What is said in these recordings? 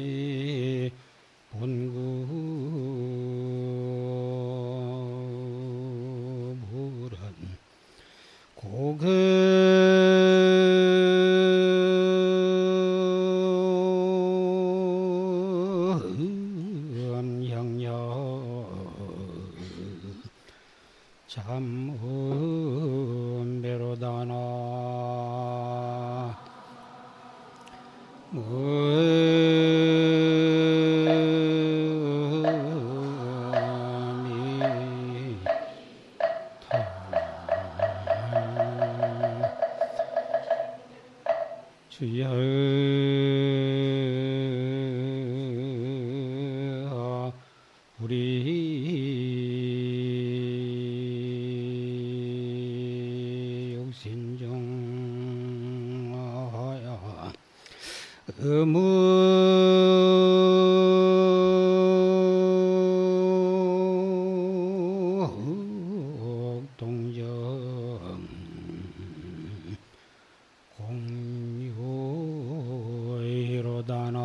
인연계의 본구물은 고금형려 참음배로다나 주여 우리 육신중하여 음묵동정 공유이로다나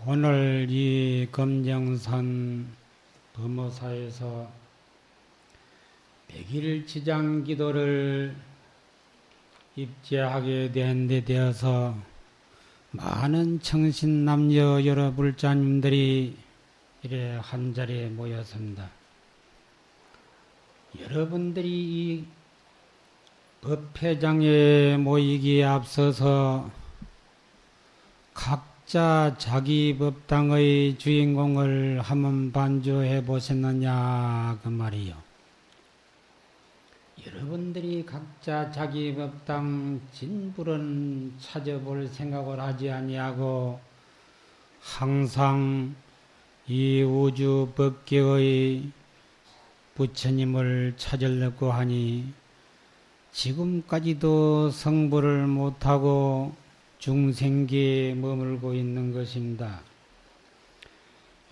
오늘 이 검정산 범어사에서 100일 지장 기도를 입제하게 된 데 되어서 많은 청신 남녀 여러 불자님들이 이래 한자리에 모였습니다. 여러분들이 이 법회장에 모이기에 앞서서 각자 자기 법당의 주인공을 한번 반주해 보셨느냐 그 말이요. 여러분들이 각자 자기 법당 진불은 찾아볼 생각을 하지 아니하고 항상 이 우주 법계의 부처님을 찾으려고 하니 지금까지도 성불을 못하고 중생계에 머물고 있는 것입니다.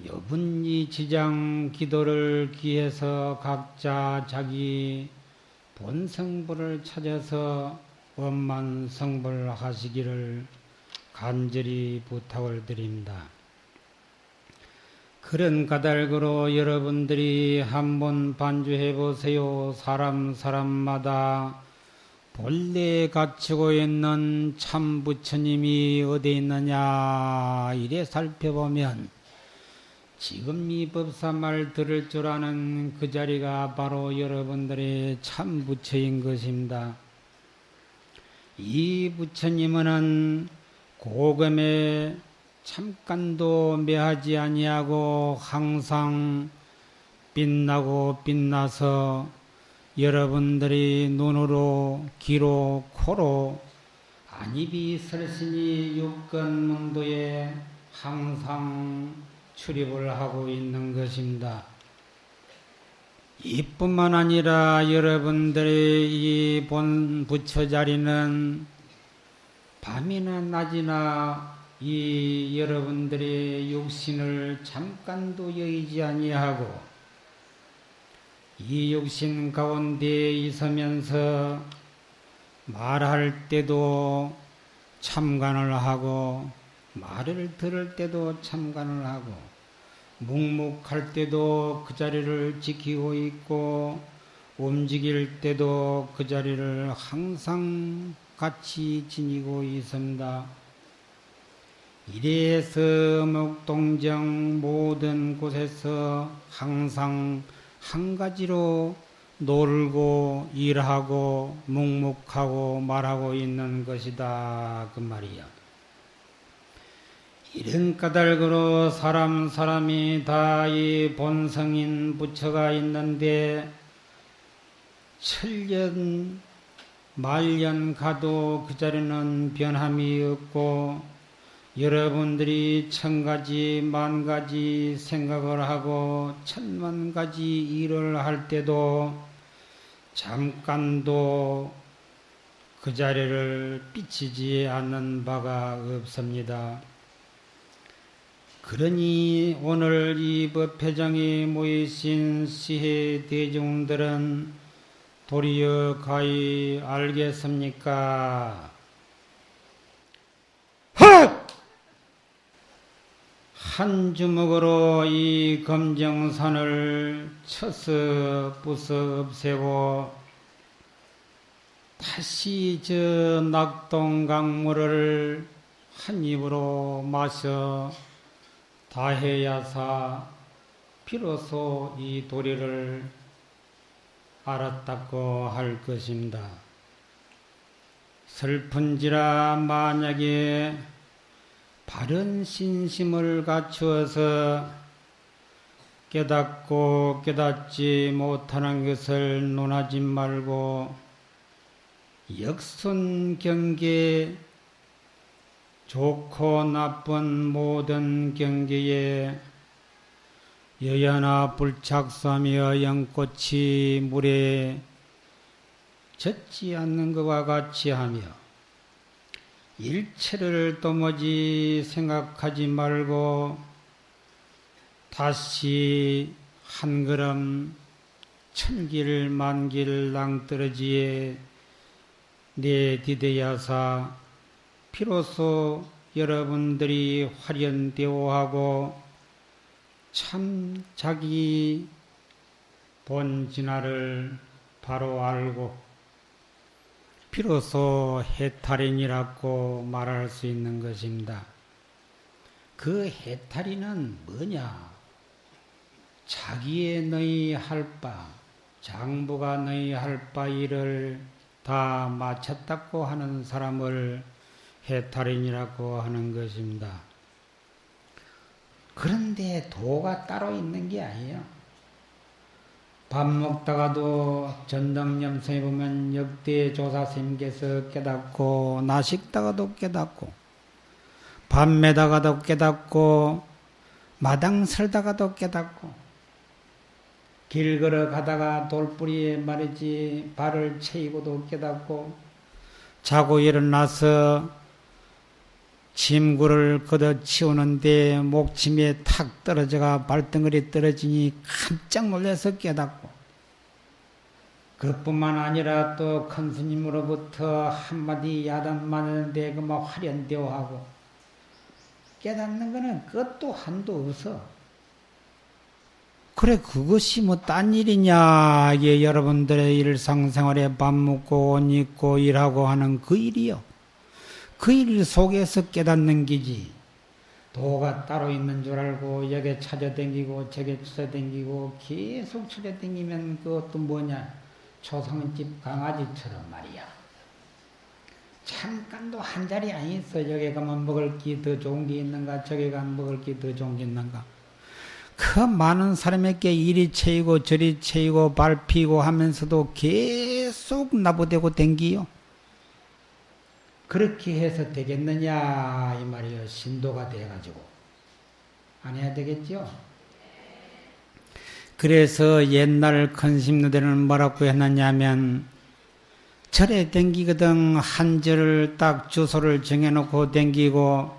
여분 이 지장 기도를 기해서 각자 자기 본성불을 찾아서 원만 성불하시기를 간절히 부탁을 드립니다. 그런 까닭으로 여러분들이 한번 반주해 보세요. 사람마다 본래 갖추고 있는 참 부처님이 어디 있느냐 이래 살펴보면 지금 이 법사말 들을 줄 아는 그 자리가 바로 여러분들의 참 부처인 것입니다. 이 부처님은 고금에 잠깐도 매하지 아니하고 항상 빛나고 빛나서 여러분들이 눈으로 귀로 코로 안입이 설신이 육根문도에 항상 출입을 하고 있는 것입니다. 이뿐만 아니라 여러분들의 이 본 부처 자리는 밤이나 낮이나 이 여러분들의 육신을 잠깐도 여의지 아니하고 이 육신 가운데 있으면서 말할 때도 참관을 하고 말을 들을 때도 참관을 하고 묵묵할 때도 그 자리를 지키고 있고 움직일 때도 그 자리를 항상 같이 지니고 있습니다. 이래서 목동정 모든 곳에서 항상 한 가지로 놀고 일하고 묵묵하고 말하고 있는 것이다 그 말이야. 이런 까닭으로 사람이 다 이 본성인 부처가 있는데 천년 말년 가도 그 자리는 변함이 없고 여러분들이 천가지 만가지 생각을 하고 천만가지 일을 할 때도 잠깐도 그 자리를 삐치지 않는 바가 없습니다. 그러니 오늘 이 법회장에 모이신 시해 대중들은 도리어 가히 알겠습니까? 한 주먹으로 이 검정산을 쳐서 부숴 없애고 다시 저 낙동강물을 한 입으로 마셔 다해야사 비로소 이 도리를 알았다고 할 것입니다. 슬픈지라 만약에 바른 신심을 갖추어서 깨닫고 깨닫지 못하는 것을 논하지 말고 역순경계 좋고 나쁜 모든 경계에 여야나 불착사며 연꽃이 물에 젖지 않는 것과 같이 하며 일체를 도무지 생각하지 말고 다시 한 걸음 천길 만길 낭떠러지에 내디뎌야사 비로소 여러분들이 활연대오하고 참 자기 본진화를 바로 알고 비로소 해탈인이라고 말할 수 있는 것입니다. 그 해탈인은 뭐냐? 자기의 너희 할 바, 장부가 너희 할 바 일을 다 마쳤다고 하는 사람을 해탈인이라고 하는 것입니다. 그런데 도가 따로 있는 게 아니에요. 밥 먹다가도 전덕념성에 보면 역대 조사스님께서 깨닫고, 나식다가도 깨닫고, 밥 매다가도 깨닫고, 마당 설다가도 깨닫고, 길 걸어가다가 돌뿌리에 말이지 발을 채이고도 깨닫고, 자고 일어나서 침구를 걷어치우는데 목침에 탁 떨어져가 발등걸이 떨어지니 깜짝 놀라서 깨닫고, 그뿐만 아니라 또 큰 스님으로부터 한마디 야단 맞는데 그만 화련대오하고 깨닫는 거는 그것도 한도 없어. 그래, 그것이 뭐 딴 일이냐? 이게 여러분들의 일상생활에 밥 먹고 옷 입고 일하고 하는 그 일이요. 그 일 속에서 깨닫는 기지. 도가 따로 있는 줄 알고 여기 찾아다니고 저기 찾아다니고 계속 찾아다니면 그것도 뭐냐? 초상집 강아지처럼 말이야. 잠깐도 한 자리 안 있어. 여기 가면 먹을 게 더 좋은 게 있는가? 저기 가면 먹을 게 더 좋은 게 있는가? 그 많은 사람에게 이리 채이고 저리 채이고 밟히고 하면서도 계속 나부대고 댕기요. 그렇게 해서 되겠느냐 이 말이요. 신도가 돼가지고 안 해야 되겠죠. 그래서 옛날 큰 스님들은 뭐라고 했느냐면 절에 댕기거든 한 절을 딱 주소를 정해놓고 댕기고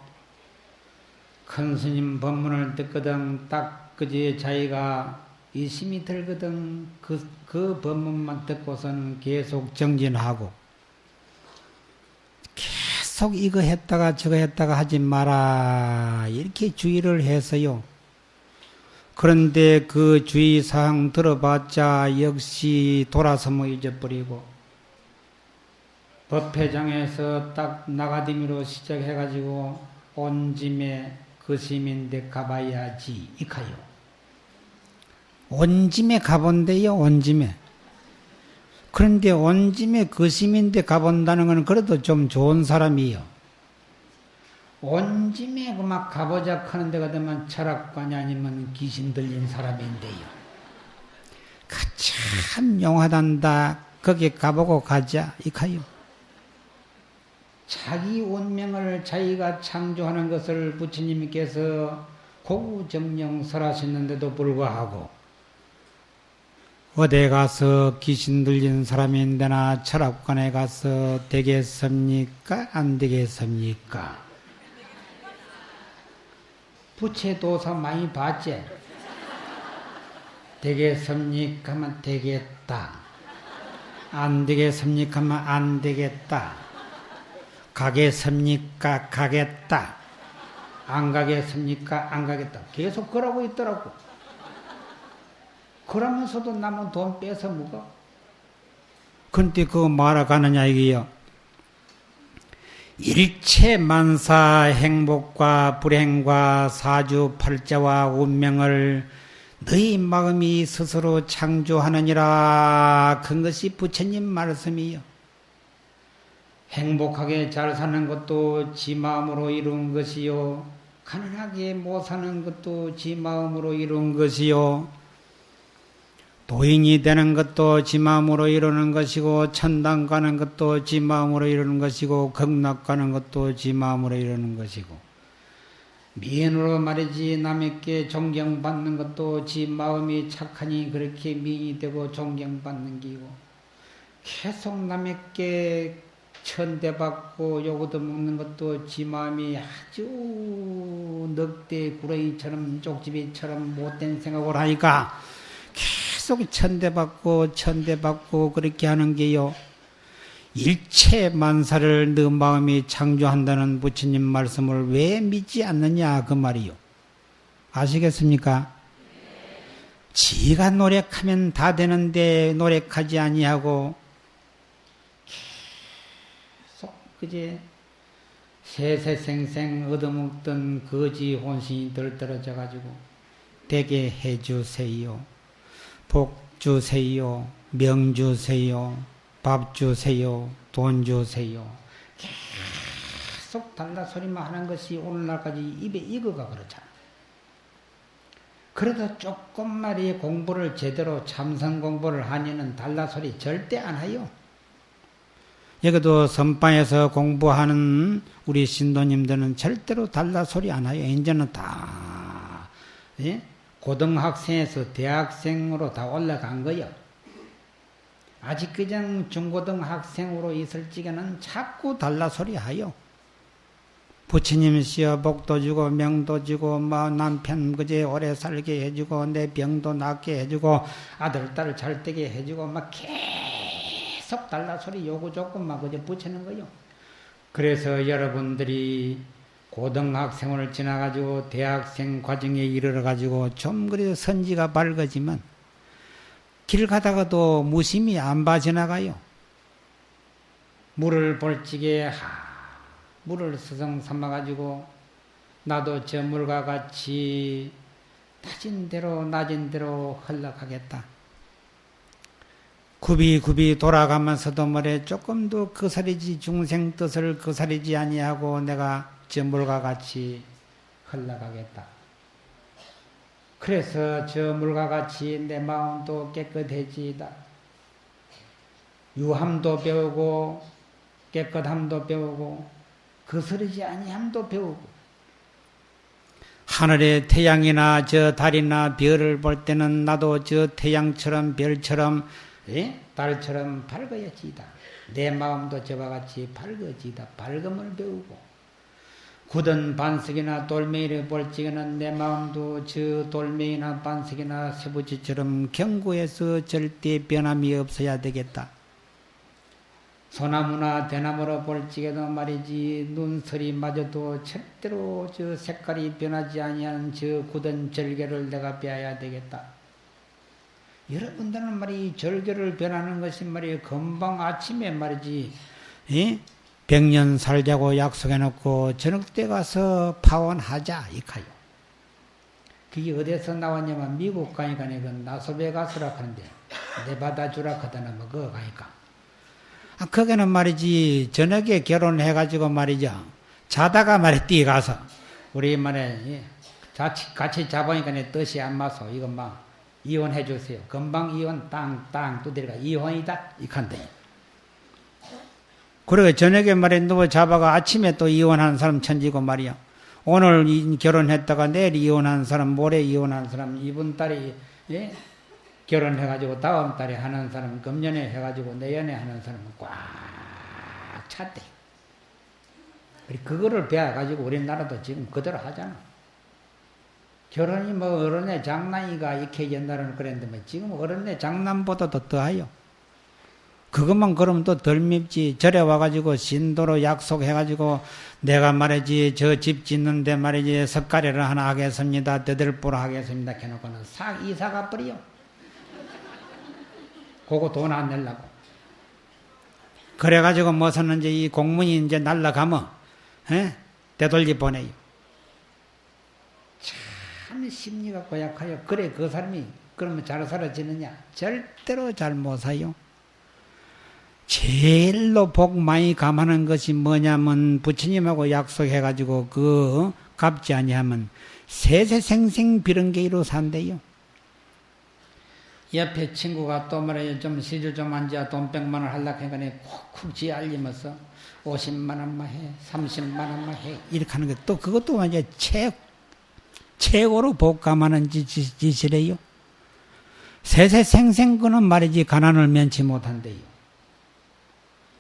큰 스님 법문을 듣거든 딱 그지 자기가 이심이 들거든 그 법문만 듣고서는 계속 정진하고 계속 이거 했다가 저거 했다가 하지 마라 이렇게 주의를 해서요. 그런데 그 주의사항 들어봤자 역시 돌아서 뭐 잊어버리고 법회장에서 딱 나가림으로 시작해가지고 온 짐에 그 스님인데 가봐야지 이카요. 온 짐에 가본대요. 온 짐에. 그런데 온 짐에 그 스님인데 가본다는 건 그래도 좀 좋은 사람이요. 온 짐에 그 막 가보자 하는 데가 되면 철학관이 아니면 귀신 들린 사람인데요. 그 참 용하단다. 거기 가보고 가자 이카요. 자기 운명을 자기가 창조하는 것을 부처님께서 고구정령설하셨는데도 불구하고 어디 가서 귀신 들린 사람인데나 철학관에 가서 되겠습니까? 안 되겠습니까? 부채도사 많이 봤지? 되겠습니까? 하면 되겠다. 안 되겠습니까? 하면 안 되겠다. 가겠습니까? 가겠다. 안 가겠습니까? 안 가겠다. 계속 그러고 있더라고. 그러면서도 남은 돈 뺏어 먹어. 근데 그거 뭐하러 가느냐 이게요. 일체 만사 행복과 불행과 사주팔자와 운명을 너희 마음이 스스로 창조하느니라. 그것이 부처님 말씀이요. 행복하게 잘 사는 것도 지 마음으로 이룬 것이요. 가난하게 못 사는 것도 지 마음으로 이룬 것이요. 도인이 되는 것도 지 마음으로 이루는 것이고, 천당 가는 것도 지 마음으로 이루는 것이고, 극락 가는 것도 지 마음으로 이루는 것이고, 미인으로 말이지 남에게 존경받는 것도 지 마음이 착하니 그렇게 미인이 되고 존경받는 기고, 계속 남에게 천대받고 요구도 먹는 것도 지 마음이 아주 늑대 구렁이처럼 쪽지비처럼 못된 생각을 하니까 계속 천대받고 그렇게 하는 게요. 일체 만사를 너 마음이 창조한다는 부처님 말씀을 왜 믿지 않느냐 그 말이요. 아시겠습니까? 지가 노력하면 다 되는데 노력하지 아니하고 계속 그제 세세생생 얻어먹던 거지 혼신이 들떨어져 가지고 되게 해주세요. 복 주세요. 명 주세요. 밥 주세요. 돈 주세요. 계속 달라 소리만 하는 것이 오늘날까지 입에 익어가 그렇잖아. 그래도 조금 말이 공부를 제대로 참선 공부를 하면은 달라 소리 절대 안 해요. 여기도 선방에서 공부하는 우리 신도님들은 절대로 달라 소리 안 해요. 이제는 다 예? 고등학생에서 대학생으로 다 올라간 거요. 아직 그냥 중고등학생으로 있을 적에는 자꾸 달라 소리 하요. 부처님이시여 복도 주고 명도 주고 뭐 남편 그제 오래 살게 해주고 내 병도 낫게 해주고 아들 딸 잘 되게 해주고 막 계속 달라 소리 요구 조금만 그저 붙이는 거요. 그래서 여러분들이 고등학생을 지나가지고 대학생 과정에 이르러가지고 좀 그래도 선지가 밝아지면 길 가다가도 무심히 안 봐 지나가요. 물을 볼 적에 물을 스승 삼아가지고 나도 저 물과 같이 낮은 대로 흘러가겠다. 굽이 돌아가면서도 뭐래 조금도 거스리지 중생 뜻을 거스리지 아니하고 내가 저 물과 같이 흘러가겠다. 그래서 저 물과 같이 내 마음도 깨끗해지다. 유함도 배우고 깨끗함도 배우고 거스르지 아니함도 배우고 하늘의 태양이나 저 달이나 별을 볼 때는 나도 저 태양처럼 별처럼 달처럼 밝아야지다. 내 마음도 저와 같이 밝아지다. 밝음을 배우고 굳은 반석이나 돌멩이를 볼 적에는 내 마음도 저 돌멩이나 반석이나 쇠붙이처럼 견고해서 절대 변함이 없어야 되겠다. 소나무나 대나무로 볼 적에도 말이지 눈서리마저도 절대로 저 색깔이 변하지 아니하는 저 굳은 절개를 내가 빼야 되겠다. 여러분들은 말이 절개를 변하는 것이 말이에요. 금방 아침에 말이지 100년 살자고 약속해놓고 저녁 때 가서 파원하자 이카요. 그게 어디서 나왔냐면 미국 가니까 그 나스베가스라 하는데 네바다 주라 하다나 뭐 그거 가니까 거기는 말이지 저녁에 결혼해가지고 말이죠 자다가 말이 뛰어가서 우리 말에 같이 자보니까 내 뜻이 안 맞서 이거 막 이혼해 주세요. 금방 이혼 땅 두드려가 이혼이다 이칸데 그러게 저녁에 말이야 누워 잡아가 아침에 또 이혼하는 사람 천지고 말이야. 오늘 결혼했다가 내일 이혼하는 사람, 모레 이혼하는 사람, 이번 달에 예? 결혼해가지고 다음 달에 하는 사람, 금년에 해가지고 내년에 하는 사람은 꽉 찼대. 그거를 배워가지고 우리나라도 지금 그대로 하잖아. 결혼이 뭐 어른의 장난이가 이렇게 옛날에는 그랬는데 뭐 지금 어른의 장난보다도 더하여. 그것만 그러면 또 덜 밉지. 절에 와가지고 신도로 약속해가지고 내가 말이지 저 집 짓는데 말이지 석가래를 하나 하겠습니다. 대들보로 하겠습니다. 해놓고는 이사가 버려. 그거 돈 안 내려고. 그래가지고 무슨 이제 이 공문이 이제 날라가면 되돌리 보내요. 참 심리가 고약하여. 그래 그 사람이 그러면 잘 살아지느냐? 절대로 잘 못 사요. 제일로 복 많이 감하는 것이 뭐냐면 부처님하고 약속해가지고 그 갚지 아니하면 세세생생 비런게이로 산대요. 옆에 친구가 또 말이야 좀 시줄 좀 앉아 돈 100만 원 하려고 하니까 콕콕 지 알리면서 50만 원만 해, 30만 원만 해 이렇게 하는 게 또 그것도 완전 최고로 복 감하는 짓이래요. 세세생생 그는 말이지 가난을 면치 못한대요.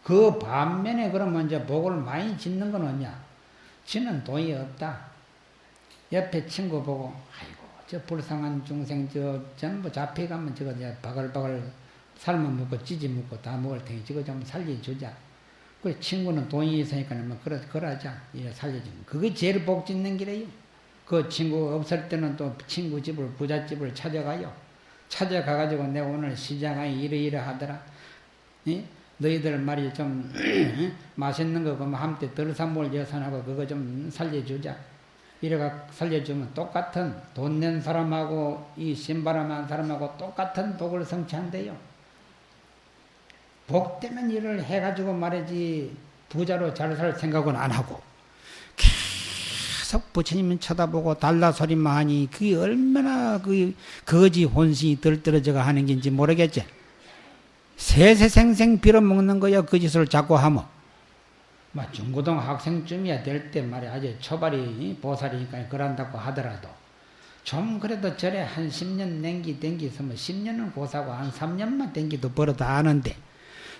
그 반면에 그러면 이제 복을 많이 짓는 건 뭐냐? 지는 돈이 없다. 옆에 친구 보고, 아이고, 저 불쌍한 중생, 저 전부 잡혀가면 저거 이제 바글바글 삶아 먹고 찌지 먹고 다 먹을 테니 저거 좀 살려주자. 그 친구는 돈이 있으니까 뭐 그러자. 이래 살려주면. 그게 제일 복 짓는 길이에요. 그 친구 없을 때는 또 친구 집을, 부잣집을 찾아가요. 찾아가가지고 내가 오늘 시장에 이러이러하더라. 예? 너희들 말이 좀 맛있는 거 그러면 한때 덜산물 여산하고 그거 좀 살려주자. 이래가 살려주면 똑같은 돈 낸 사람하고 이 신바람한 사람하고 똑같은 복을 성취한대요. 복되면 일을 해가지고 말이지 부자로 잘 살 생각은 안 하고 계속 부처님은 쳐다보고 달라소리만 하니 그게 얼마나 그 거지 혼신이 들떨어져가 하는 건지 모르겠지. 세세생생 빌어먹는 거야. 그 짓을 자꾸 하면 중고등 학생쯤이야 될 때 말이야 아주 초발이 보살이니까 그런다고 하더라도 좀 그래도 절에 한 10년 댕기서면 10년은 고사고 한 3년만 댕기도 벌어도 아는데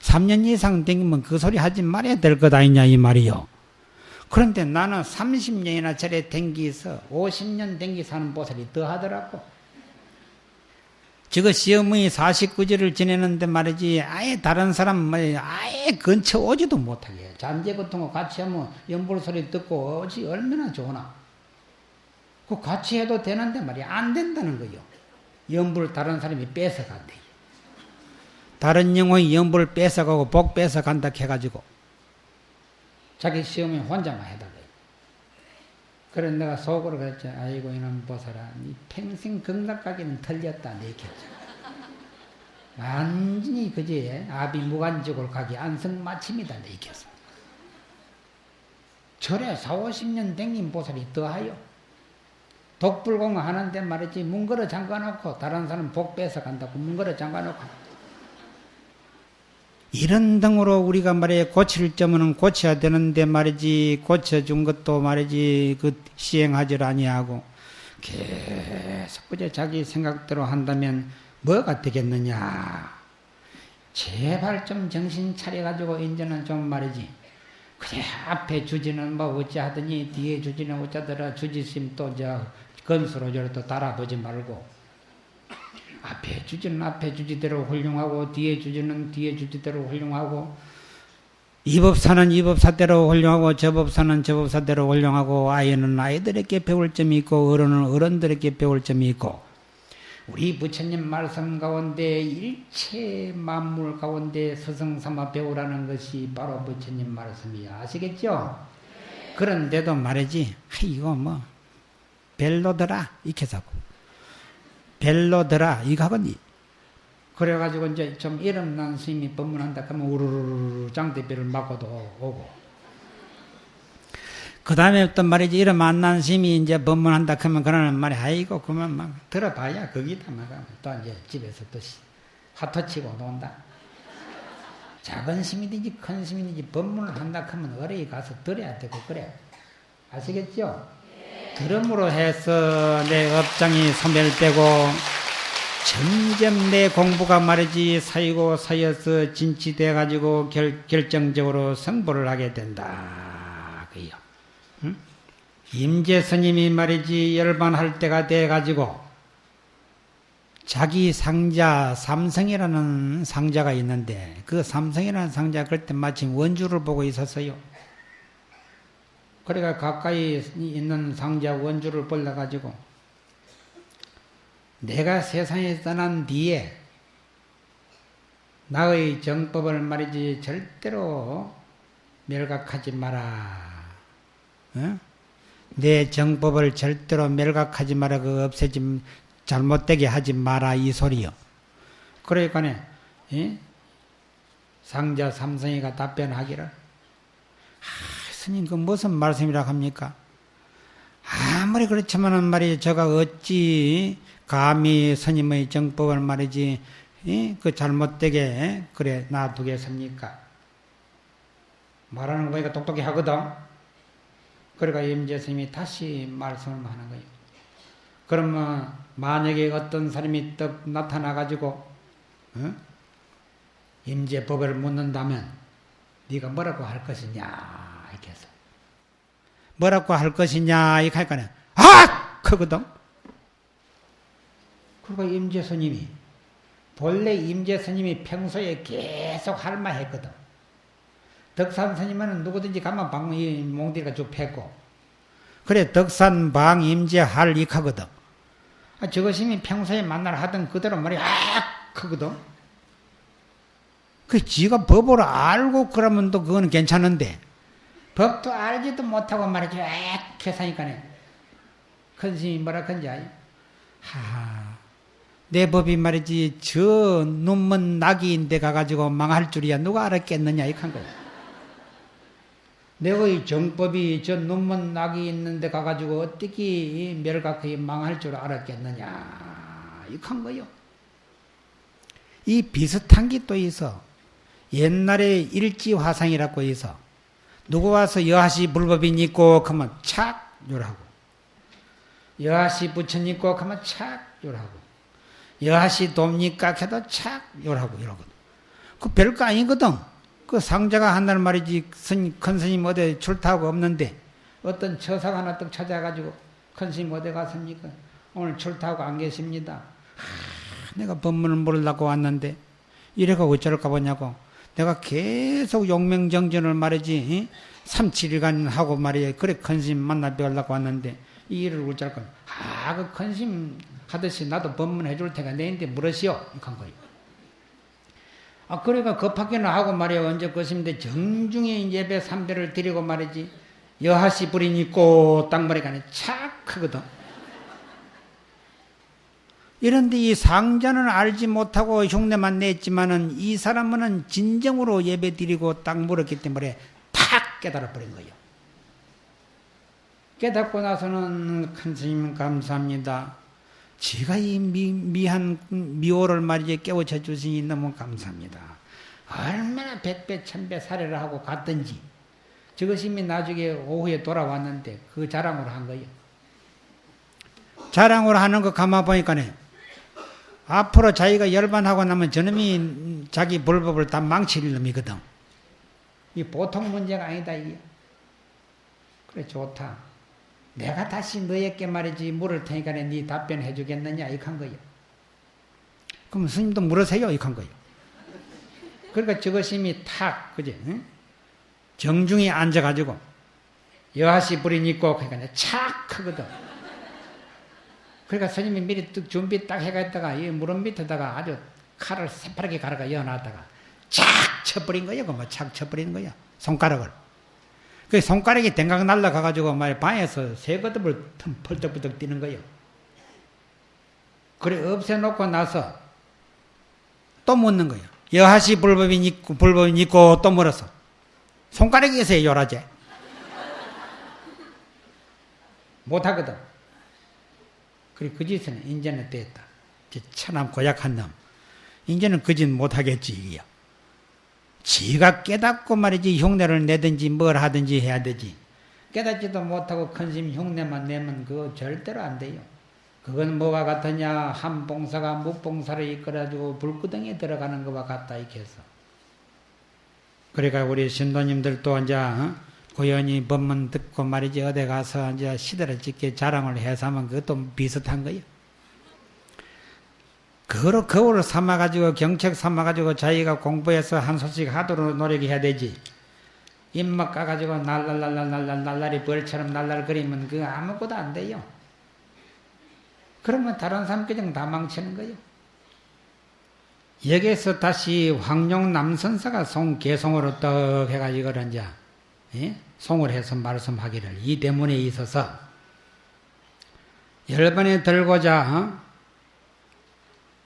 3년 이상 댕기면 그 소리 하지 말아야 될 것 아니냐 이 말이요. 그런데 나는 30년이나 절에 댕기서 50년 댕기서 하는 보살이 더 하더라고. 저거 시어머니 49제를 지내는데 말이지 아예 다른 사람 말이지 아예 근처 오지도 못하게 해요. 잔재고통과 같이 하면 연불 소리 듣고 어찌 얼마나 좋으나. 그 같이 해도 되는데 말이야 안 된다는 거요. 연불 다른 사람이 뺏어간대. 다른 영혼이 연불 뺏어가고 복 뺏어간다 해가지고 자기 시어머니 혼자만 해달래. 그래 내가 속으로 그랬지. 아이고 이놈 보살아 니 평생 극락가기는 틀렸다. 내 얘기했죠. 완전히 그제 아비무간지골 가기 안성마침이다. 내 얘기했어. 절에 40-50년 댕긴 보살이 더하여. 독불공 하는데 말이지 문 걸어 잠가놓고 다른 사람 복 뺏어 간다고 문 걸어 잠가놓고 이런 등으로 우리가 말이야 고칠 점은 고쳐야 되는데 말이지 고쳐준 것도 말이지 그 시행하지 아니하고 계속 그저 자기 생각대로 한다면 뭐가 되겠느냐. 제발 좀 정신 차려가지고 이제는 좀 말이지 그래 앞에 주지는 뭐 어찌하더니 뒤에 주지는 어쩌더라. 주지심 또 저 건수로 저를 또 따라보지 말고 앞에 주지는 앞에 주지대로 훌륭하고 뒤에 주지는 뒤에 주지대로 훌륭하고 이 법사는 이 법사대로 훌륭하고 저 법사는 저 법사대로 훌륭하고 아이는 아이들에게 배울 점이 있고 어른은 어른들에게 배울 점이 있고 우리 부처님 말씀 가운데 일체 만물 가운데 스승삼아 배우라는 것이 바로 부처님 말씀이야. 아시겠죠? 그런데도 말이지 이거 뭐 별로더라 이렇게 자고 별로더라 이거하거니. 그래가지고 이제 좀 이름난 스님이 법문한다 하면 우르르르 장대비를 맞고도 오고 그 다음에 어떤 말이지 이름 안 난 스님이 이제 법문한다 하면 그러는 말이 아이고 그만 막 들어봐야 거기다 막 또 이제 집에서 또 화토치고 논다. 작은 스님이든지 큰 스님이든지 법문을 한다 하면 어뢰에 가서 들어야 되고 그래. 아시겠죠? 들음으로 해서 내 업장이 소멸되고 점점 내 공부가 말이지 쌓이고 쌓여서 진치돼 가지고 결정적으로 성불을 하게 된다. 그요. 응? 임재 스님이 말이지 열반할 때가 돼 가지고 자기 상자 삼성이라는 상자가 있는데 그 삼성이라는 상자 그때 마침 원주를 보고 있었어요. 그래가 가까이 있는 상자 원주를 벌려 가지고 내가 세상에 떠난 뒤에 나의 정법을 말이지 절대로 멸각하지 마라. 어? 내 정법을 절대로 멸각하지 마라. 그 없애지 잘못되게 하지 마라 이 소리요. 그러니까 상자 삼성이가 답변하기를 스님 그 무슨 말씀이라 합니까? 아무리 그렇지만은 말이지 제가 어찌 감히 스님의 정법을 말이지 그 잘못되게 그래 놔두겠습니까? 말하는 거 보니까 똑똑히 하거든. 그러니까 임재 스님이 다시 말씀을 하는 거예요. 그러면 만약에 어떤 사람이 떡 나타나가지고 임재법을 묻는다면 네가 뭐라고 할 것이냐 이렇게 해서 뭐라고 할 것이냐 이렇게 하니까 아! 크거든. 그러니까 임재 스님이 본래 임재 스님이 평소에 계속 할만했거든. 덕산 스님은 누구든지 가면 이 몽디가 쭉 팼고 그래 덕산 방 임재 할 익하거든. 저것이 평소에 만날 하던 그대로 말이 크거든. 그 지가 법을 알고 그러면 또 그건 괜찮은데 법도 알지도 못하고 말이지 계산이니까네. 큰 스님이 뭐라 큰지 아니? 내 법이 말이지 저 눈먼 낙이인데 가가지고 망할 줄이야 누가 알았겠느냐 이한 거야. 내의 정법이 저 눈먼 낙이 있는데 가가지고 어떻게 멸각하게 망할 줄 알았겠느냐 이한 거요. 이 비슷한 게 또 있어. 옛날에 일지화상이라고 있어. 누구 와서 여하시 불법인 있고 하면 착 요라고. 여하시 부처님 있고 하면 착 요라고. 여하시 돕니까 해도 착 요라고 이러거든. 그 별거 아니거든. 그 상자가 한날 말이지 큰 스님 어디 출타하고 없는데 어떤 처사가 하나 딱 찾아가지고 큰 스님 어디 갔습니까? 오늘 출타하고 안 계십니다. 내가 법문을 모르려고 왔는데 이래가 어쩌랄까 보냐고 내가 계속 용맹정전을 말이지 3-7일간 하고 말이야 그래 큰 스님 만나 뵈려고 왔는데 이 일을 어쩌랄까 그 큰 스님 하듯이 나도 법문 해줄 테니까 내인데 물으시오 이렇게 한 거예요. 그러니까 급하게는 하고 말이야 언제 것인데 정중히 예배 3배를 드리고 말이지 여하시 불인 있고 딱 말이니까 착 크거든. 이런데 이 상자는 알지 못하고 흉내만 냈지만은 이 사람은 진정으로 예배 드리고 딱 물었기 때문에 탁 깨달아 버린 거예요. 깨닫고 나서는 큰 스님 감사합니다. 제가 이 미한 미호를 말이지 깨우쳐 주시니 너무 감사합니다. 얼마나 100배 1000배 사례를 하고 갔든지 저것이 나중에 오후에 돌아왔는데 그 자랑으로 한 거예요. 자랑으로 하는 거 가만 보니까네 앞으로 자기가 열반하고 나면 저놈이 자기 불법을 다 망칠 놈이거든. 이 보통 문제가 아니다 이게. 그래 좋다. 내가 다시 너에게 말이지 물을 테니까 네 답변해 주겠느냐 이렇게 한 거예요. 그럼 스님도 물으세요 이렇게 한 거예요. 그러니까 저것이 탁 그지 정중히 앉아가지고 여하시 불인 있고 그러니까 착 크거든. 그러니까 스님이 미리 준비 딱 해가다가 이 무릎 밑에다가 아주 칼을 새파랗게 갈아가 여어놨다가 착 쳐버린 거예요. 뭐 착 쳐버리는 거야 손가락을. 그 손가락이 댕강 날라가가지고 말 방에서 새거듭을 펄떡펄떡 뛰는 거예요. 그래 없애놓고 나서 또 묻는 거예요. 여하시 불법인 있고 또 물었어. 손가락에서 요라제 못하거든. 그래 그 짓은 이제는 됐다. 차남 고약한 놈. 이제는 그 짓 못하겠지 이게요. 지가 깨닫고 말이지 흉내를 내든지 뭘 하든지 해야 되지. 깨닫지도 못하고 큰심 흉내만 내면 그거 절대로 안 돼요. 그건 뭐와 같으냐? 한 봉사가 무봉사를 이끌어가지고 불구덩이에 들어가는 것과 같다 이렇게 해서. 그러니까 우리 신도님들도 이제 고연히 법문 듣고 말이지 어디 가서 이제 시대를 짓게 자랑을 해서 하면 그것도 비슷한 거예요. 그거를 거울을 삼아가지고 경책 삼아가지고 자기가 공부해서 한 소식 하도록 노력해야 되지. 입막 까가지고 날라리 벌처럼 날라거리면 그거 아무것도 안 돼요. 그러면 다른 사람 그냥 다 망치는 거예요. 여기에서 다시 황룡 남선사가 개송으로 떡 해가지고 이제 송을 해서 말씀하기를 이 대문에 있어서 10번에 들고자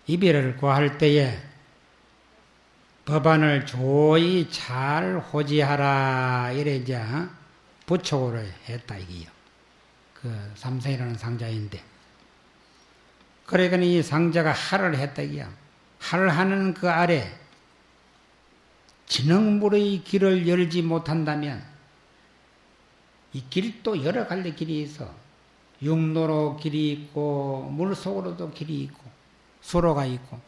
이별을 구할 때에 법안을 조이 잘 호지하라 이래 이제 부촉으로 했다 이게요. 그 삼성이라는 상자인데 그러니까 이 상자가 할을 했다 이게요. 할을 하는 그 아래 진흙물의 길을 열지 못한다면 이 길이 또 여러 갈래 길이 있어. 육로로 길이 있고 물속으로도 길이 있고 수로가 있고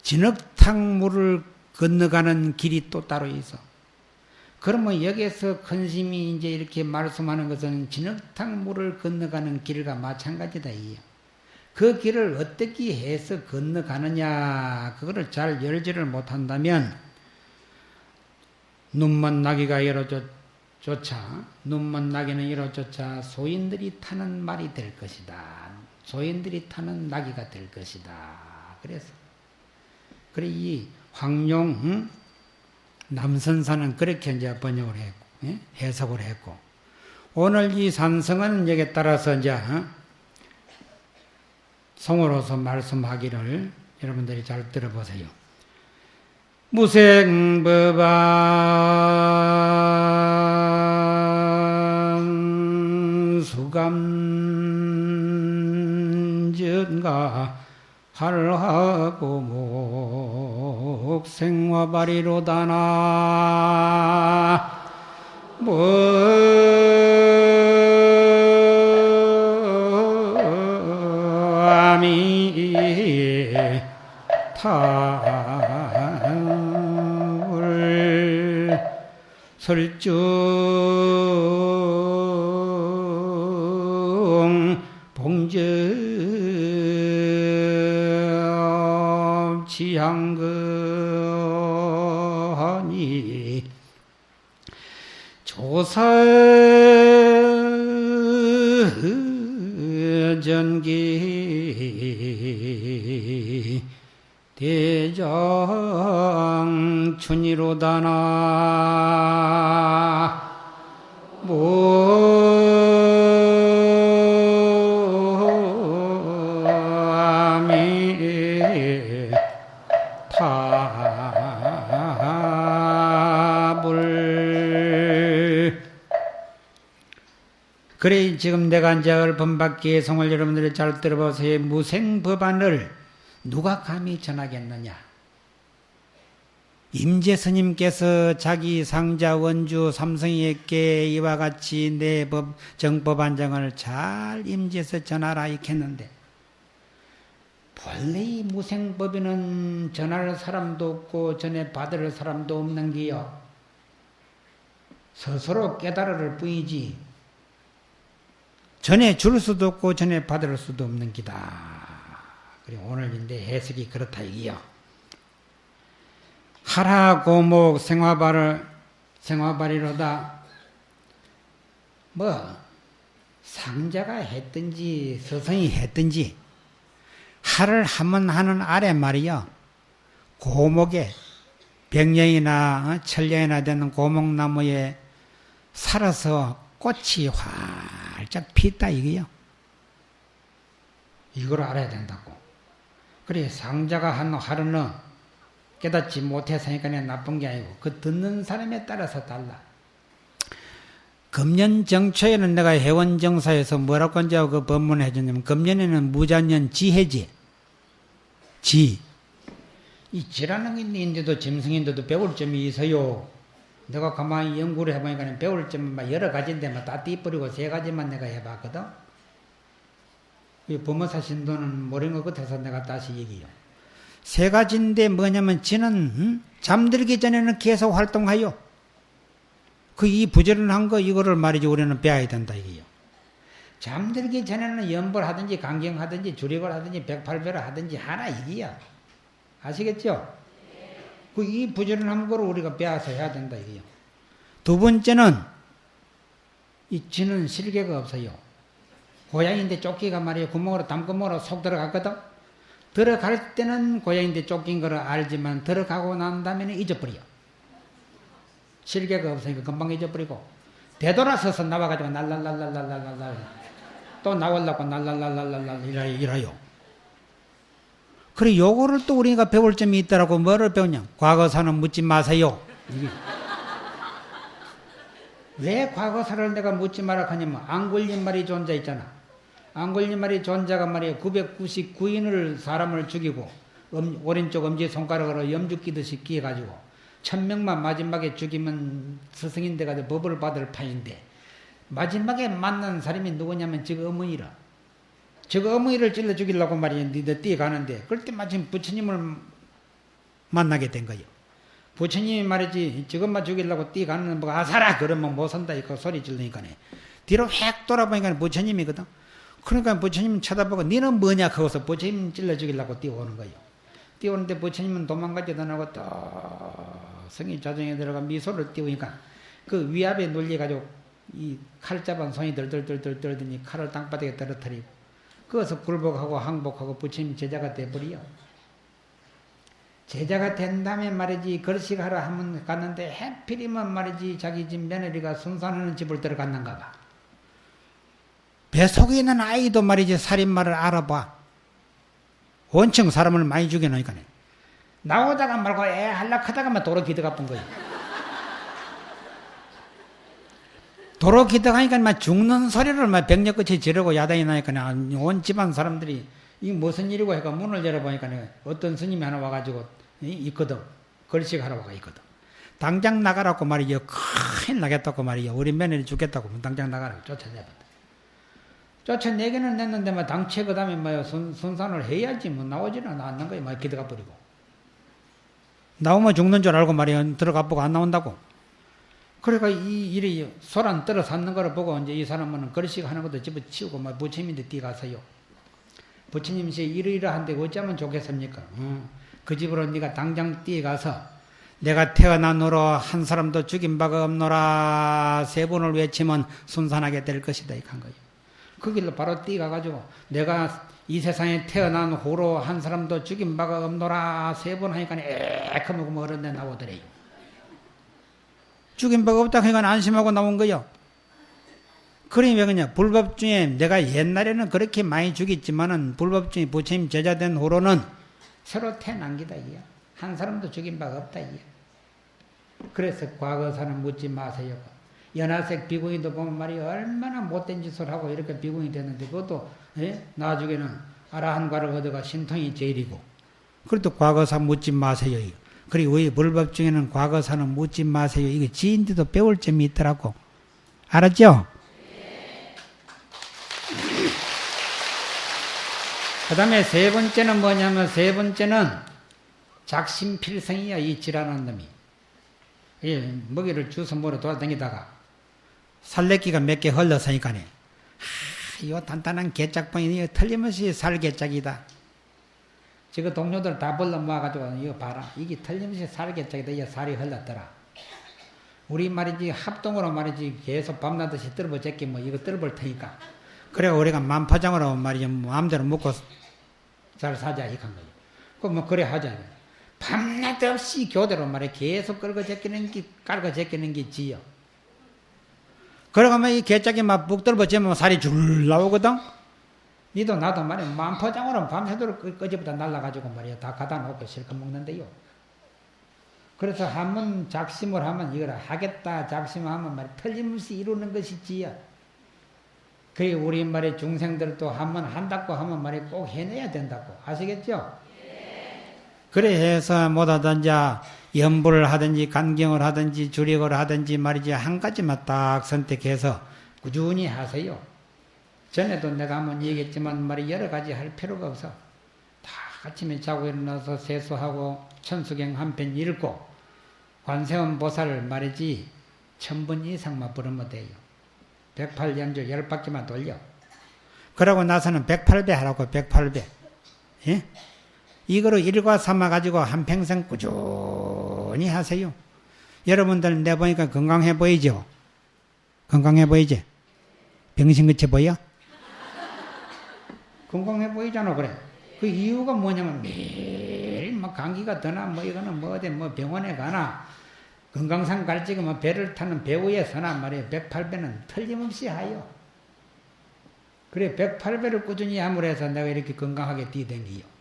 진흙탕물을 건너가는 길이 또 따로 있어. 그러면 여기에서 큰심이 이제 이렇게 말씀하는 것은 진흙탕물을 건너가는 길과 마찬가지다 이요. 그 길을 어떻게 해서 건너가느냐 그거를 잘 열지를 못한다면 눈먼 나귀가 이로조차 눈먼 나귀는 이로조차 소인들이 타는 말이 될 것이다. 소인들이 타는 나귀가 될 것이다. 그래서 그래 이 황룡 남선사는 그렇게 이제 번역을 했고 해석을 했고 오늘 이 산성은 여기에 따라서 이제 성으로서 말씀하기를 여러분들이 잘 들어보세요. 무생법안 수감전가 할하고 목생화발이로다나 아미 타울 설중 봉접 지향거하니 조사 전기 대장 춘이로다나 모아미 타불 그래 지금 내가 이제 얼번박기의 성을 여러분들이 잘 들어보세요. 무생법안을 누가 감히 전하겠느냐? 임재스님께서 자기 상자 원주 삼성이에게 이와 같이 내 정법안정을 잘 임재서 전하라 이랬는데 본래 이 무생법에는 전할 사람도 없고 전해 받을 사람도 없는 게요. 스스로 깨달을 뿐이지 전해 줄 수도 없고 전해 받을 수도 없는 기다. 그리고 오늘인데 해석이 그렇다 이기요. 하라 고목 생화발이로다. 뭐 상자가 했든지 서성이 했든지 하를 하면 하는 아래 말이요. 고목에 100년이나 1000년이나 되는 고목나무에 살아서 꽃이 활짝 피었다 이거요. 이걸 알아야 된다고. 그래 상자가 한 하루는 깨닫지 못해서니까 나쁜 게 아니고 그 듣는 사람에 따라서 달라. 금년 정초에는 내가 해원정사에서 뭐라고 이제 그 법문을 해줬냐면 금년에는 무자년 지해지. 지. 이 지라능인데도 짐승인데도 배울 점이 있어요. 내가 가만히 연구를 해보니까 배울 점은 여러 가지인데 다 띠뿌리고 세 가지만 내가 해봤거든. 이 범어사 신도는 모르는 것 같아서 내가 다시 얘기해요. 세 가지인데 뭐냐면 지는 잠들기 전에는 계속 활동하여 그 이 부지런한 거 이거를 말이지 우리는 배워야 된다 이게요. 잠들기 전에는 연벌하든지 강경하든지 주력을 하든지 108배를 하든지 하나 이게야. 아시겠죠? 그 이 부지런한 거를 우리가 배워서 해야 된다 이게요. 두 번째는 이 쥐는 실개가 없어요. 고양이인데 쫓기가 말이에요. 구멍으로 담구멍으로 속 들어갔거든. 들어갈 때는 고양이인데 쫓긴 거를 알지만 들어가고 난 다음에는 잊어버려. 실개가 없으니까 금방 잊어버리고 되돌아서서 나와가지고 날랄랄랄랄랄랄 또 나오려고 날랄랄랄랄 이라요. 그래 요거를 또 우리가 배울 점이 있더라고. 뭐를 배우냐? 과거사는 묻지 마세요. 왜 과거사를 내가 묻지 마라 하냐면 안 걸린 말이 존자 있잖아. 안 걸린 말이 존자가 말이야 999인을 사람을 죽이고 오른쪽 엄지손가락으로 염주 끼듯이 끼어가지고 1000명만 마지막에 죽이면 스승인 돼가지고 법을 받을 판인데 마지막에 만난 사람이 누구냐면 지금 어머니라. 지금 어머니를 찔러 죽이려고 말이야 니들 뛰어가는데 그럴 때 마침 부처님을 만나게 된 거예요. 부처님이 말이지 지금만 죽이려고 뛰어가는 뭐 아사라 그러면 못 산다 이거 소리 지르니까네. 뒤로 획 돌아보니까 부처님이거든. 그러니까 부처님 쳐다보고 니는 뭐냐 거기서 부처님 찔러 죽이려고 뛰어오는 거예요. 뛰어오는데 부처님은 도망가지도 않고 또 성인 자정에 들어가 미소를 띄우니까 그 위압에 눌려가지고 이 칼 잡은 손이 덜덜덜덜 떨더니 칼을 땅바닥에 떨어뜨리고 거기서 굴복하고 항복하고 부처님 제자가 돼버려. 제자가 된 다음에 말이지 걸식하러 한번 갔는데 해필이면 말이지 자기 집 며느리가 순산하는 집을 들어갔는가 봐. 뱃속에 있는 아이도 말이지 살인마를 알아봐. 원청 사람을 많이 죽여놓으니까 나오다가 말고 애 할락하다가만 도로 기대가 본 거예요. 도로 기대가니까 막 죽는 소리를 막 병력끝이 지르고 야단이 나니까 온 집안 사람들이 이게 무슨 일이고 해가 문을 열어보니까 어떤 스님이 하나 와가지고 있거든. 걸식하러 와가 있거든. 당장 나가라고 말이요. 큰일 나겠다고 말이요. 우리 며느리 죽겠다고 당장 나가라고 쫓아내봤다. 쫓아내기는 냈는데 막 당최 그 다음에 뭐 순산을 해야지 뭐 나오지는 않는 거예요. 막 기대가 버리고. 나오면 죽는 줄 알고 말이야. 들어가 보고 안 나온다고. 그러니까 이 일이 소란 떨어 샀는 거를 보고 이제 이 사람은 걸식 하는 것도 집어치우고 막 부처님인데 뛰가서요. 부처님이 이러이러한데 어쩌면 좋겠습니까? 그 집으로 네가 당장 뛰어가서 내가 태어난 후로 한 사람도 죽인 바가 없노라 세 번을 외치면 순산하게 될 것이다 이렇게 한 거예요. 그 길로 바로 뛰어가가지고 내가 이 세상에 태어난 후로 한 사람도 죽인 바가 없노라 세 번 하니까 에크하고 뭐 그런 데 나오더래요. 죽인 바가 없다 하니까 안심하고 나온 거예요. 그러니 왜 그러냐. 불법 중에 내가 옛날에는 그렇게 많이 죽였지만은 불법 중에 부처님 제자된 후로는 새로 태어난 기다 이야. 한 사람도 죽인 바가 없다 이야. 그래서 과거사는 묻지 마세요. 연하색 비구니도 보면 말이야 얼마나 못된 짓을 하고 이렇게 비구니 됐는데 그것도 나중에는 아라한과를 얻어가 신통이 제일이고 그래도 과거사 묻지 마세요. 그리고 이 불법 중에는 과거사는 묻지 마세요. 이게 지인들도 배울 점이 있더라고. 알았죠? 그 다음에 세 번째는 뭐냐면 세 번째는 작심필성이야. 이 지랄하는 놈이. 먹이를 주워서 뭐로 돌아다니다가 살레기가 몇 개 흘러서니까네. 이거 단단한 개짝방이 틀림없이 살개짝이다. 지금 동료들 다 불러 모아가지고 이거 봐라. 이게 틀림없이 살개짝이다. 이게 살이 흘렀더라. 우리 말이지 합동으로 말이지 계속 밤낮없이 뜰벌 제끼 뭐 이거 뜰벌 테니까. 그래 우리가 만파장으로 말이지 마음대로 먹고 잘 사자 이kan 거예요. 그럼 뭐 그래 하자. 밤낮 없이 교대로 말이야 계속 끌고 제끼는 게 깔고 제끼는 게 지요. 그러가면 이 개짝이 막 북들버 재면 살이 줄 나오거든. 니도 나도 말이야 만파장으로 밤새도록 끄집어다 날라가지고 말이야 다 갖다 놓고 실컷 먹는데요. 그래서 한번 작심을 하면 이걸 하겠다 작심하면 말이야 틀림없이 이루는 것이 지야. 그게 우리 말의 중생들도 한번 한다고 하면 말이야 꼭 해내야 된다고. 아시겠죠? 네. 그래 해서 못하든지 연불을 하든지 간경을 하든지 주력을 하든지 말이지 한 가지만 딱 선택해서 꾸준히 하세요. 전에도 내가 한번 얘기했지만 말이 여러 가지 할 필요가 없어. 다 아침에 자고 일어나서 세수하고 천수경 한 편 읽고 관세음 보살을 말이지 1000번 이상만 부르면 돼요. 108연주 10바퀴만 돌려. 그러고 나서는 108배 하라고 108배. 예? 이거로 일과 삼아 가지고 한평생 꾸준히 하세요. 여러분들 내보니까 건강해 보이죠? 건강해 보이지? 병신같이 보여? 건강해 보이잖아. 그래. 그 이유가 뭐냐면 매일 뭐 감기가 드나 뭐 이거는 뭐 어디 뭐 병원에 가나 건강상 갈지고 뭐 배를 타는 배우에 서나 말이에요. 108배는 틀림없이 하요. 그래 108배를 꾸준히 함으로 해서 내가 이렇게 건강하게 뛰댕기요.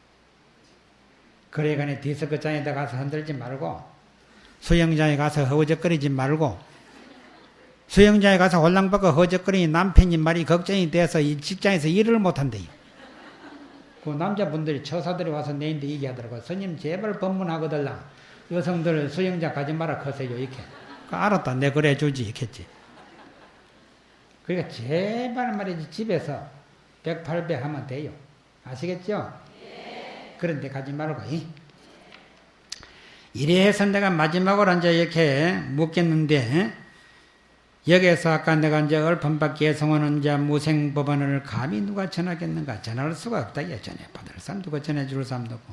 그래가네 디스크장에다 가서 흔들지 말고 수영장에 가서 허우적거리지 말고 수영장에 가서 홀랑벗고 허우적거리니 남편이 말이 걱정이 돼서 이 직장에서 일을 못한대요. 그 남자분들이 처사들이 와서 내인데 얘기하더라고. 스님 제발 법문하거들라 여성들 수영장 가지 마라 커세요 이렇게. 알았다 내 그래 주지 이렇겠지. 그러니까 제발 말이지 집에서 108배 하면 돼요. 아시겠죠? 그런데 가지 말고. 이래 해서 내가 마지막으로 이제 이렇게 묻겠는데, 여기에서 아까 내가 이제 얼판밖에 성원은 이제 무생법안을 감히 누가 전하겠는가? 전할 수가 없다. 전해 받을 사람 누가 전해줄 사람도 없고.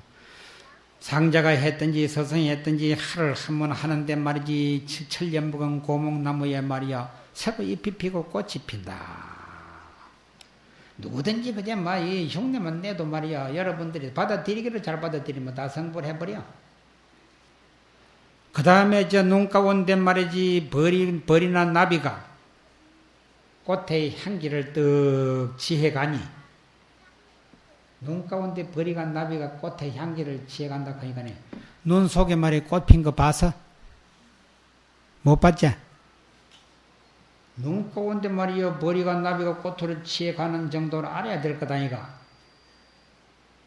상자가 했든지 서성이 했든지 하를 한 번 하는데 말이지, 천년묵은 고목나무에 말이야, 새로 잎이 피고 꽃이 핀다. 누구든지 그냥 이 흉내만 내도 말이야 여러분들이 받아들이기를 잘 받아들이면 다 성불해버려. 그 다음에 눈 가운데 말이지 벌이나 나비가 꽃의 향기를 떡 취해가니 눈 가운데 벌이가 나비가 꽃의 향기를 취해간다 하니까 눈 속에 말이 꽃 핀 거 봐서? 못 봤지? 눈 가운데 말이요 머리가 나비가 꽃으로 취해가는 정도로 알아야 될 거다 이가.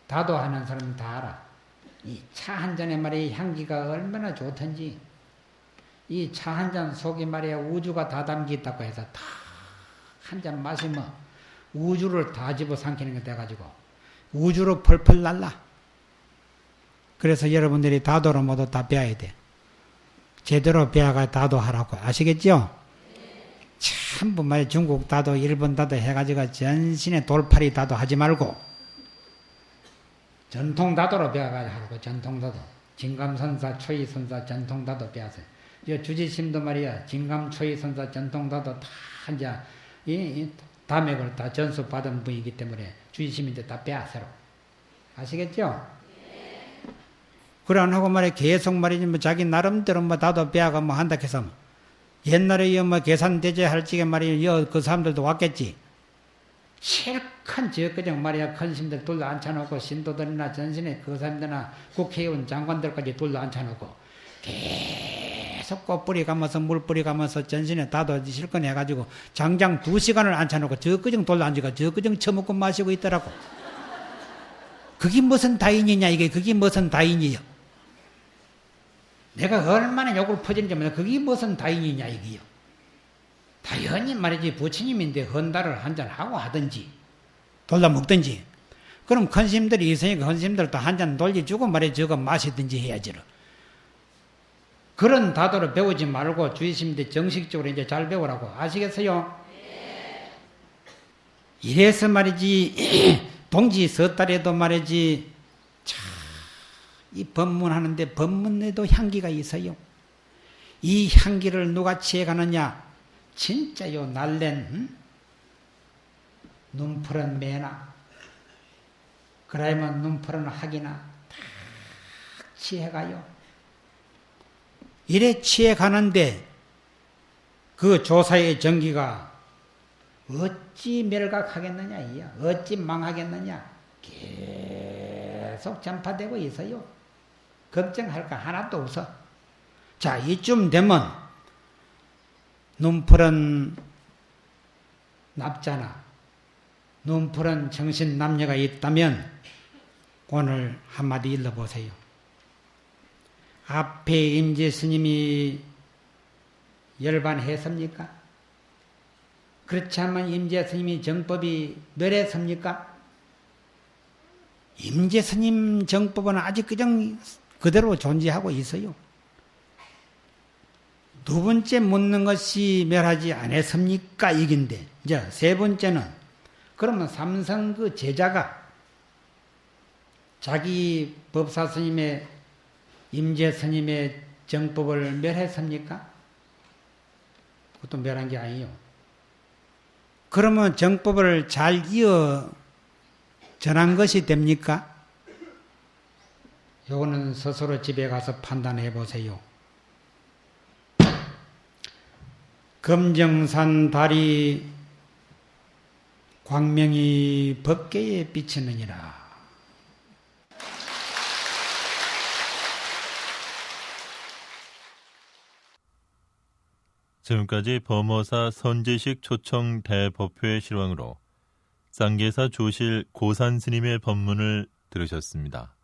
다도하는 사람은 다 알아. 이 차 한 잔에 말이야 향기가 얼마나 좋던지 이 차 한 잔 속에 말이야 우주가 다 담겨 있다고 해서 다 한 잔 마시면 우주를 다 집어삼키는 게 돼가지고 우주로 펄펄 날라. 그래서 여러분들이 다도를 모두 다 배워야 돼. 제대로 배워가 다도하라고. 아시겠죠? 전부 말 중국 다도 일본 다도 해가지고 전신에 돌팔이 다도 하지 말고 전통 다도로 배워가지고 하고 전통 다도 진감선사 초이선사 전통 다도 배웠어요. 주지심도 말이야 진감 초이선사 전통 다도 다 이제 이 다맥을 다 전수 받은 분이기 때문에 주지심인데 다 배웠어요. 아시겠죠? 그래 안 하고 말이야 계속 말이지 뭐 자기 나름대로 뭐 다도 배워가 뭐 한다 해서 옛날에 뭐 계산대제 할 적에 말이야 그 사람들도 왔겠지. 실컷 그냥 말이야 큰 스님들 둘러 앉혀놓고 신도들이나 전신에 그 사람들이나 국회의원 장관들까지 둘러 앉혀놓고 계속 꽃뿌리 가면서 물뿌리 가면서 전신에 다도 실컷 해가지고 장장 2시간을 앉혀놓고 저 그정 둘러 앉아가 저 그정 처먹고 마시고 있더라고. 그게 무슨 다인이냐 이게. 그게 무슨 다인이요. 내가 얼마나 욕을 퍼지는지 몰라. 그게 무슨 다인이냐 이게요. 당연히 말이지 부처님인데 헌다를 한잔 하고 하든지 돌려 먹든지 그럼 큰 스님들이 있으니까 큰 스님들도 한잔 돌려주고 말이지 저거 마시든지 해야지. 그런 다도를 배우지 말고 주의스님들 정식적으로 이제 잘 배우라고. 아시겠어요? 이래서 말이지 동지 섣달에도 말이지 이 법문하는데 법문에도 향기가 있어요. 이 향기를 누가 취해가느냐? 진짜요 날랜 눈푸른 매나 그러면 눈푸른 학이나 다 취해가요. 이래 취해가는데 그 조사의 정기가 어찌 멸각하겠느냐 이야. 어찌 망하겠느냐. 계속 전파되고 있어요. 걱정할 거 하나도 없어. 자, 이쯤 되면 눈푸른 납자나 눈푸른 정신 남녀가 있다면 오늘 한마디 일러보세요. 앞에 임재 스님이 열반했습니까? 그렇지 않으면 임재 스님이 정법이 멸했습니까? 임재 스님 정법은 아직 그대로 존재하고 있어요. 두 번째 묻는 것이 멸하지 않았습니까? 이긴데, 이제 세 번째는, 그러면 삼성 그 제자가 자기 법사 스님의, 임재 스님의 정법을 멸했습니까? 그것도 멸한 게 아니에요. 그러면 정법을 잘 이어 전한 것이 됩니까? 요거는 스스로 집에 가서 판단해 보세요. 금정산 달이 광명이 법계에 비치느니라. 지금까지 범어사 선지식 초청 대법회 실황으로 쌍계사 조실 고산 스님의 법문을 들으셨습니다.